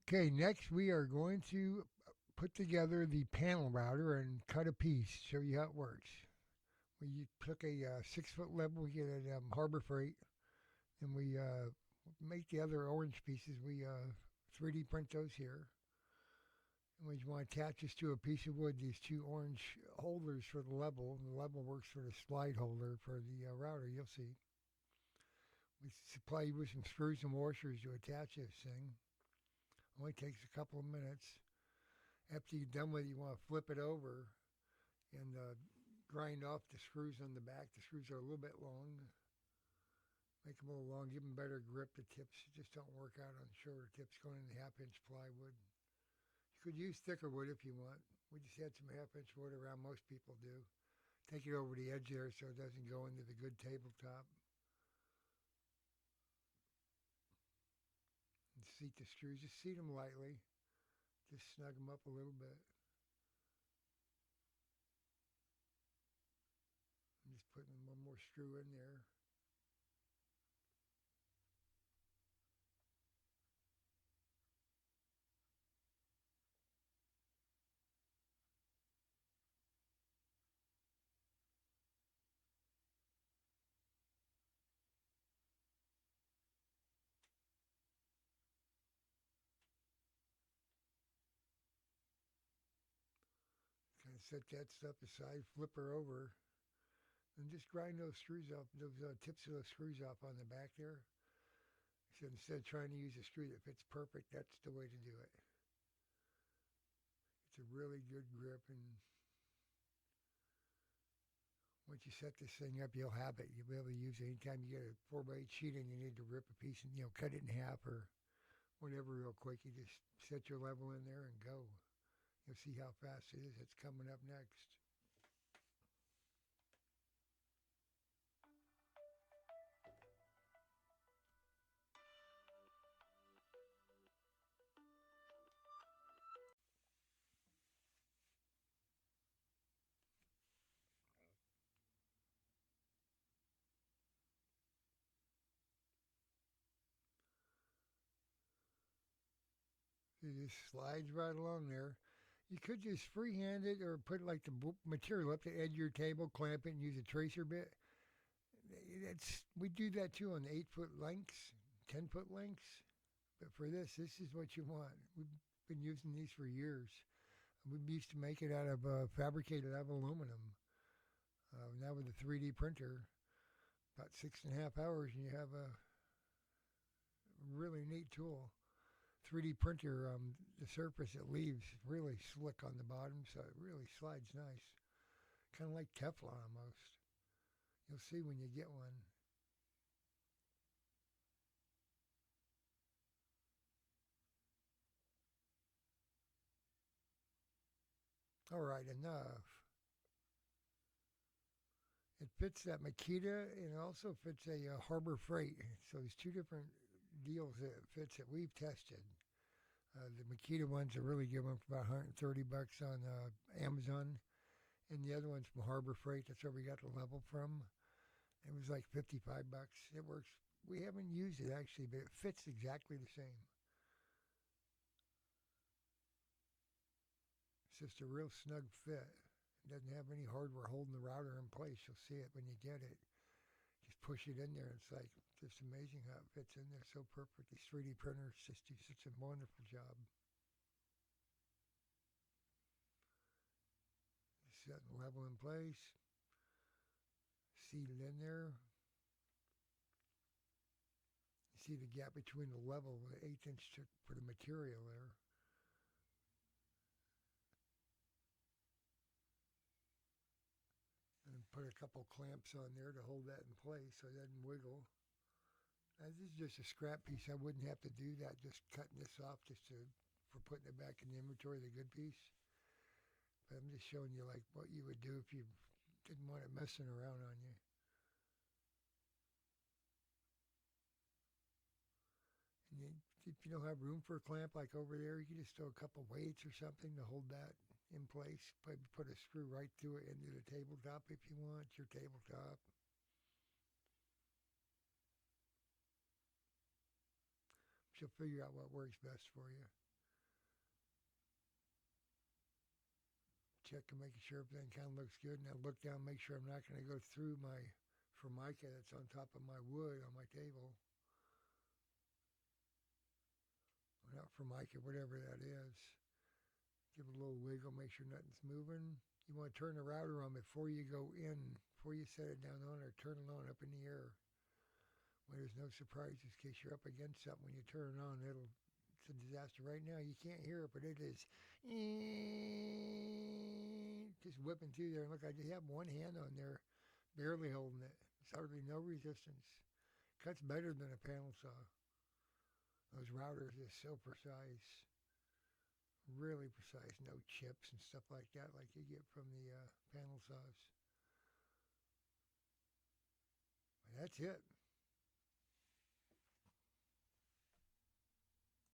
Okay, next we are going to put together the panel router and cut a piece, show you how it works. We took a 6 foot level we get at Harbor Freight, and we make the other orange pieces. We 3D print those here. And we want to attach this to a piece of wood, these two orange holders for the level. The level works for the slide holder for the router, you'll see. We supply you with some screws and washers to attach this thing. Only takes a couple of minutes. After you're done with it, you want to flip it over and grind off the screws on the back. The screws are a little bit long. Make them a little long, give them better grip. The tips just don't work out on shorter tips going in the half-inch plywood. You could use thicker wood if you want. We just had some half-inch wood around. Most people do. Take it over the edge there so it doesn't go into the good tabletop. And seat the screws. Just seat them lightly. Just snug them up a little bit. I'm just putting one more screw in there. Kind of set that stuff aside, flip her over, and just grind those screws off, those tips of those screws off on the back there. So instead of trying to use a screw that fits perfect, that's the way to do it. It's a really good grip, and once you set this thing up, you'll have it. You'll be able to use it anytime you get a 4x8 sheet and you need to rip a piece and cut it in half or whatever real quick. You just set your level in there and go. You'll see how fast it is. It's coming up next. It just slides right along there. You could just freehand it or put like the material up the edge of your table, clamp it, and use a tracer bit. We do that too on 8 foot lengths, 10 foot lengths. But for this is what you want. We've been using these for years. We used to make it out of fabricated out of aluminum. Now with the 3D printer, about 6.5 hours, and you have a really neat tool. 3D printer, the surface it leaves really slick on the bottom, so it really slides nice. Kind of like Teflon almost. You'll see when you get one. All right, enough. It fits that Makita and it also fits a Harbor Freight. So there's two different deals that it fits that we've tested. The Makita one's a really good one for about 130 bucks on Amazon, and the other one's from Harbor Freight. That's where we got the level from. It was like 55 bucks. It works. We haven't used it actually, but it fits exactly the same. It's just a real snug fit. It doesn't have any hardware holding the router in place. You'll see it when you get it. Just push it in there. It's like just amazing how it fits in there so perfect. These 3D printers just do such a wonderful job. Set and level in place. Seat it in there. You see the gap between the level, the 1/8 inch for the material there. And put a couple clamps on there to hold that in place so it doesn't wiggle. Now, this is just a scrap piece. I wouldn't have to do that. Just cutting this off for putting it back in the inventory, the good piece. But I'm just showing you like what you would do if you didn't want it messing around on you. And if you don't have room for a clamp like over there, you can just throw a couple weights or something to hold that in place. Put a screw right through it into the tabletop if you want, your tabletop. She'll figure out what works best for you. check and making sure everything kind of looks good. And I look down, make sure I'm not going to go through my formica that's on top of my wood on my table. Or not formica, whatever that is. Give it a little wiggle, make sure nothing's moving. You want to turn the router on before you go in, before you set it down on or turn it on up in the air. Where there's no surprises in case you're up against something when you turn it on. It's a disaster. Right now you can't hear it, but it is just whipping through there. And look, I just have one hand on there, barely holding it. There's hardly no resistance. Cuts better than a panel saw. Those routers are so precise. Really precise. No chips and stuff like that like you get from the panel saws. But that's it.